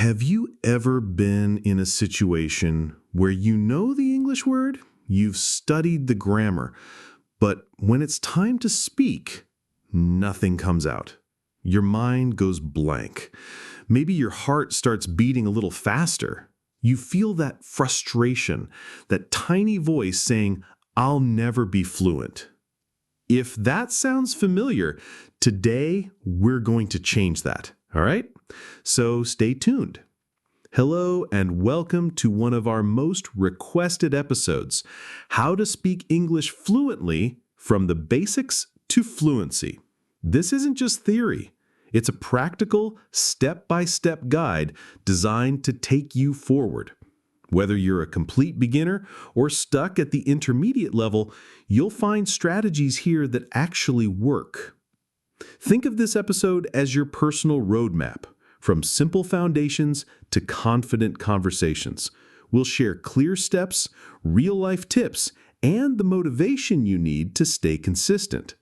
Have you ever been in a situation where you know the English word, you've studied the grammar, but when it's time to speak, nothing comes out? Your mind goes blank. Maybe your heart starts beating a little faster. You feel that frustration, that tiny voice saying, "I'll never be fluent." If that sounds familiar, today we're going to change that, all right? So stay tuned. Hello and welcome to one of our most requested episodes, How to Speak English Fluently from the Basics to Fluency. This isn't just theory. It's a practical, step-by-step guide designed to take you forward. Whether you're a complete beginner or stuck at the intermediate level, you'll find strategies here that actually work. Think of this episode as your personal roadmap, from simple foundations to confident conversations. We'll share clear steps, real-life tips, and the motivation you need to stay consistent.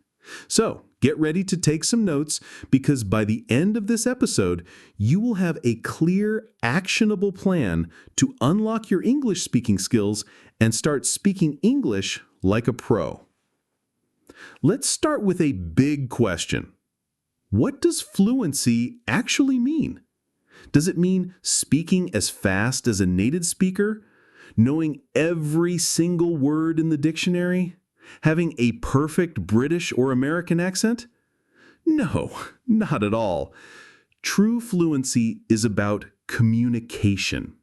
So, get ready to take some notes because by the end of this episode, you will have a clear, actionable plan to unlock your English speaking skills and start speaking English like a pro. Let's start with a big question. What does fluency actually mean? Does it mean speaking as fast as a native speaker? Knowing every single word in the dictionary? Having a perfect British or American accent? No, not at all. True fluency is about communication.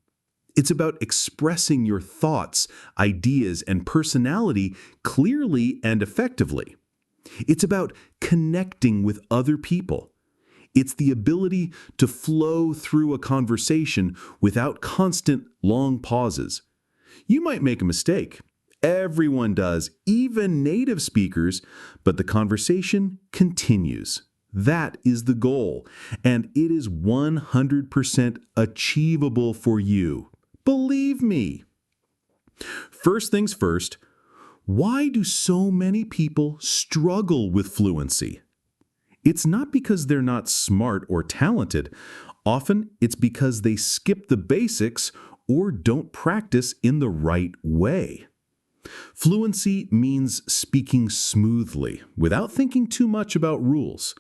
It's about expressing your thoughts, ideas, and personality clearly and effectively. It's about connecting with other people. It's the ability to flow through a conversation without constant long pauses. You might make a mistake. Everyone does, even native speakers, but the conversation continues. That is the goal, and it is 100% achievable for you. Believe me. First things first, why do so many people struggle with fluency? It's not because they're not smart or talented. Often, it's because they skip the basics or don't practice in the right way. Fluency means speaking smoothly, without thinking too much about rules.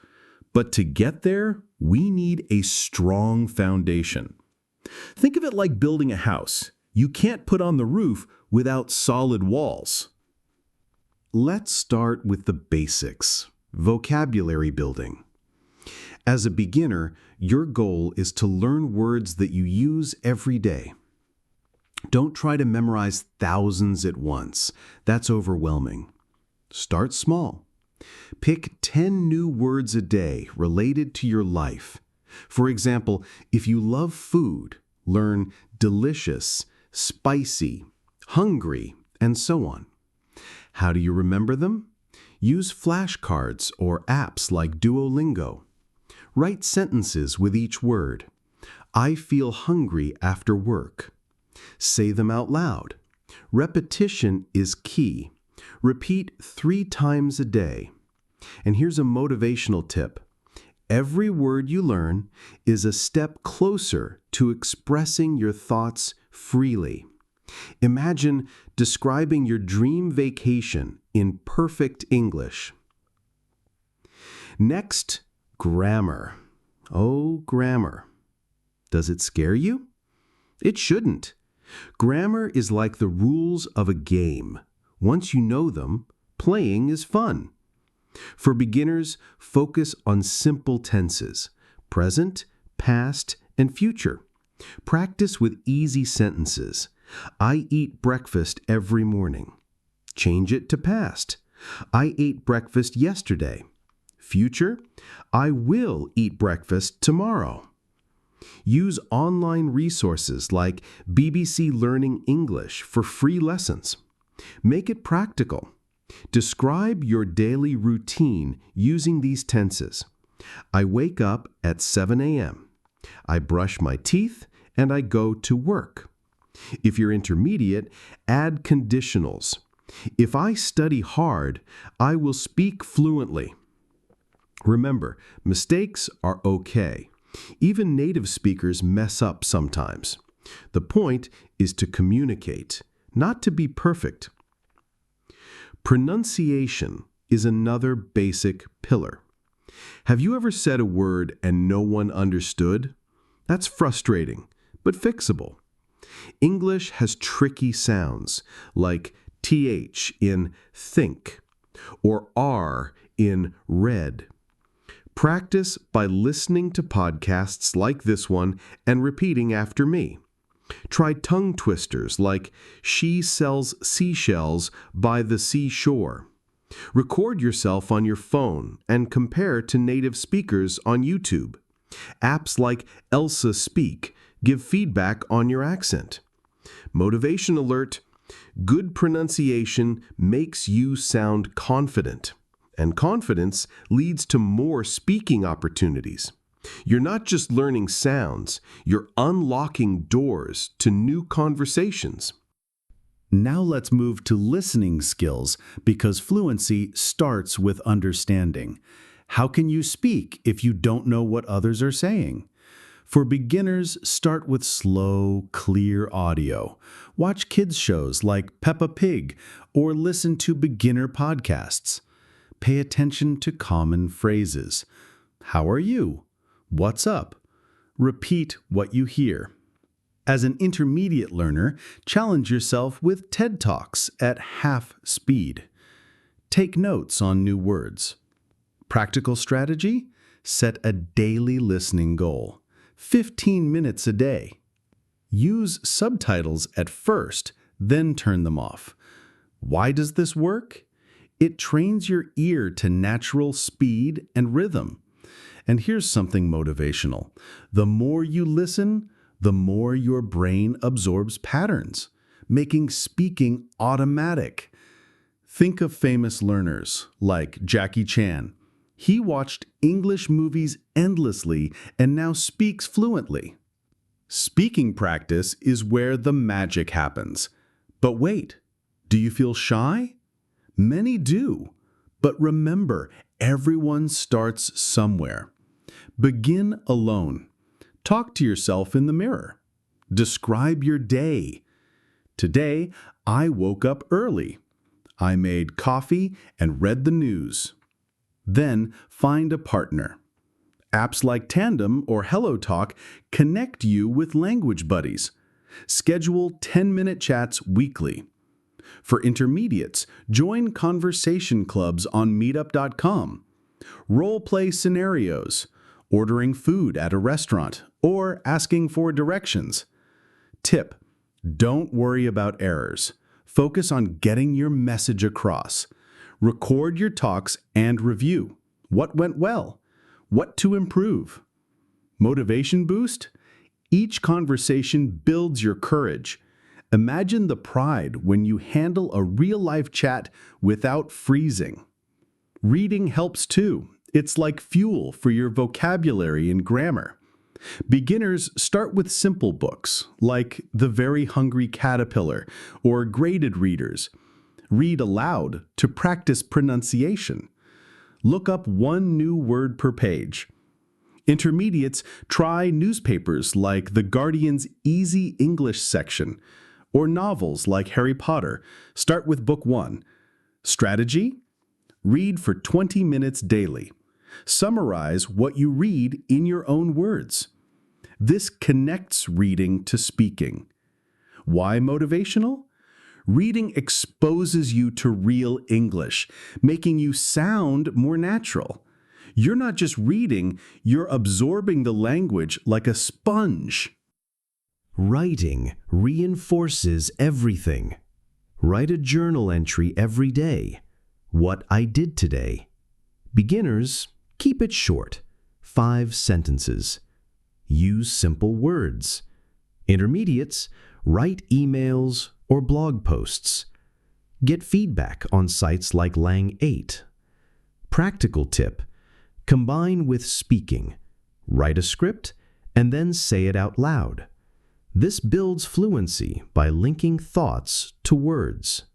But to get there, we need a strong foundation. Think of it like building a house. You can't put on the roof without solid walls. Let's start with the basics, vocabulary building. As a beginner, your goal is to learn words that you use every day. Don't try to memorize thousands at once. That's overwhelming. Start small. Pick 10 new words a day related to your life. For example, if you love food, learn delicious, spicy, hungry, and so on. How do you remember them? Use flashcards or apps like Duolingo. Write sentences with each word. I feel hungry after work. Say them out loud. Repetition is key. Repeat 3 times a day. And here's a motivational tip. Every word you learn is a step closer to expressing your thoughts freely. Imagine describing your dream vacation in perfect English. Next, grammar. Oh, grammar. Does it scare you? It shouldn't. Grammar is like the rules of a game. Once you know them, playing is fun. For beginners, focus on simple tenses: present, past, and future. Practice with easy sentences. I eat breakfast every morning. Change it to past. I ate breakfast yesterday. Future, I will eat breakfast tomorrow. Use online resources like BBC Learning English for free lessons. Make it practical. Describe your daily routine using these tenses. I wake up at 7 a.m. I brush my teeth and I go to work. If you're intermediate, add conditionals. If I study hard, I will speak fluently. Remember, mistakes are okay. Even native speakers mess up sometimes. The point is to communicate, not to be perfect. Pronunciation is another basic pillar. Have you ever said a word and no one understood? That's frustrating, but fixable. English has tricky sounds, like th in think, or r in read. Practice by listening to podcasts like this one and repeating after me. Try tongue twisters like "She sells seashells by the seashore." Record yourself on your phone and compare to native speakers on YouTube. Apps like Elsa Speak give feedback on your accent. Motivation alert: good pronunciation makes you sound confident, and confidence leads to more speaking opportunities. You're not just learning sounds, you're unlocking doors to new conversations. Now let's move to listening skills, because fluency starts with understanding. How can you speak if you don't know what others are saying? For beginners, start with slow, clear audio. Watch kids' shows like Peppa Pig or listen to beginner podcasts. Pay attention to common phrases. How are you? What's up? Repeat what you hear. As an intermediate learner, challenge yourself with TED Talks at half speed. Take notes on new words. Practical strategy? Set a daily listening goal. 15 minutes a day. Use subtitles at first, then turn them off. Why does this work? It trains your ear to natural speed and rhythm. And here's something motivational. The more you listen, the more your brain absorbs patterns, making speaking automatic. Think of famous learners like Jackie Chan. He watched English movies endlessly and now speaks fluently. Speaking practice is where the magic happens. But wait, do you feel shy? Many do. But remember, everyone starts somewhere. Begin alone. Talk to yourself in the mirror. Describe your day. Today, I woke up early. I made coffee and read the news. Then find a partner. Apps like Tandem or HelloTalk connect you with language buddies. Schedule 10-minute chats weekly. For intermediates, join conversation clubs on meetup.com. Role-play scenarios, ordering food at a restaurant, or asking for directions. Tip: don't worry about errors. Focus on getting your message across. Record your talks and review. What went well? What to improve? Motivation boost? Each conversation builds your courage. Imagine the pride when you handle a real-life chat without freezing. Reading helps too. It's like fuel for your vocabulary and grammar. Beginners start with simple books, like The Very Hungry Caterpillar or Graded Readers. Read aloud to practice pronunciation. Look up one new word per page. Intermediates try newspapers like The Guardian's Easy English section, or novels like Harry Potter. Start with book 1. Strategy? Read for 20 minutes daily. Summarize what you read in your own words. This connects reading to speaking. Why motivational? Reading exposes you to real English, making you sound more natural. You're not just reading, you're absorbing the language like a sponge. Writing reinforces everything. Write a journal entry every day. What I did today. Beginners, keep it short. 5 sentences. Use simple words. Intermediates, write emails or blog posts. Get feedback on sites like Lang 8. Practical tip: combine with speaking. Write a script and then say it out loud. This builds fluency by linking thoughts to words.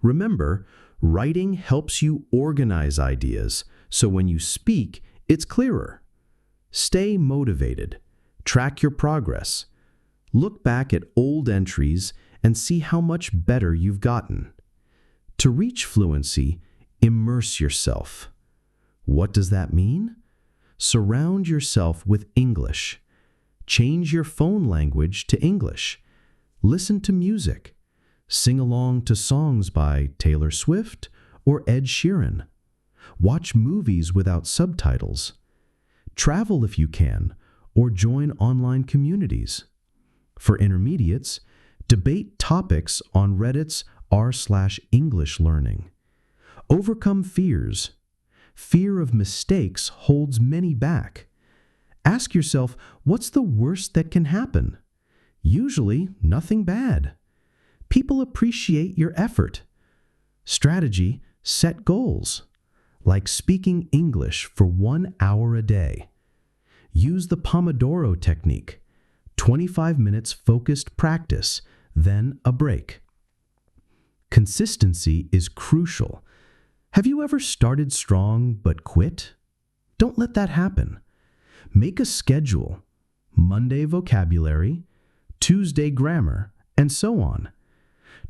Remember, writing helps you organize ideas, so when you speak, it's clearer. Stay motivated. Track your progress. Look back at old entries and see how much better you've gotten. To reach fluency, immerse yourself. What does that mean? Surround yourself with English. Change your phone language to English. Listen to music. Sing along to songs by Taylor Swift or Ed Sheeran. Watch movies without subtitles. Travel if you can, or join online communities. For intermediates, debate topics on Reddit's r/English learning. Overcome fears. Fear of mistakes holds many back. Ask yourself, what's the worst that can happen? Usually, nothing bad. People appreciate your effort. Strategy, set goals. Like speaking English for 1 hour a day. Use the Pomodoro technique. 25 minutes focused practice, then a break. Consistency is crucial. Have you ever started strong but quit? Don't let that happen. Make a schedule. Monday vocabulary, Tuesday grammar, and so on.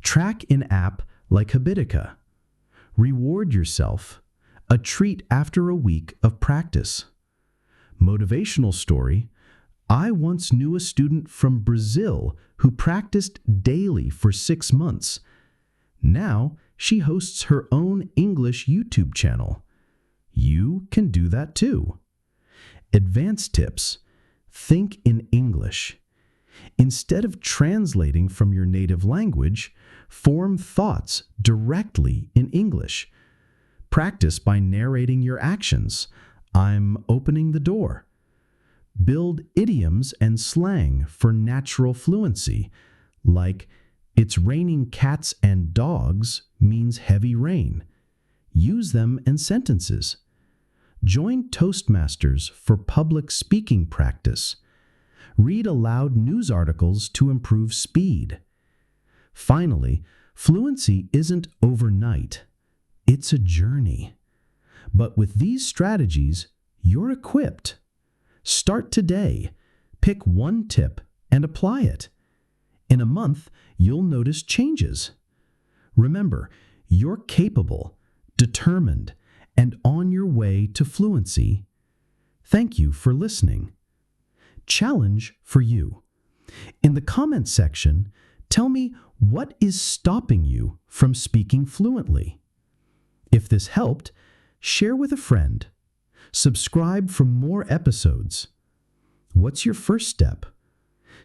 Track an app like Habitica. Reward yourself. A treat after a week of practice. Motivational story. I once knew a student from Brazil who practiced daily for 6 months. Now, she hosts her own English YouTube channel. You can do that too. Advanced tips. Think in English. Instead of translating from your native language, form thoughts directly in English. Practice by narrating your actions. I'm opening the door. Build idioms and slang for natural fluency, like it's raining cats and dogs means heavy rain. Use them in sentences. Join Toastmasters for public speaking practice. Read aloud news articles to improve speed. Finally, fluency isn't overnight. It's a journey. But with these strategies, you're equipped. Start today. Pick one tip and apply it. In a month, you'll notice changes. Remember, you're capable, determined, and on your way to fluency. Thank you for listening. Challenge for you. In the comments section, tell me what is stopping you from speaking fluently. If this helped, share with a friend. Subscribe for more episodes. What's your first step?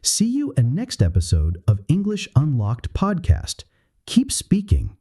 See you in next episode of English Unlocked podcast. Keep speaking.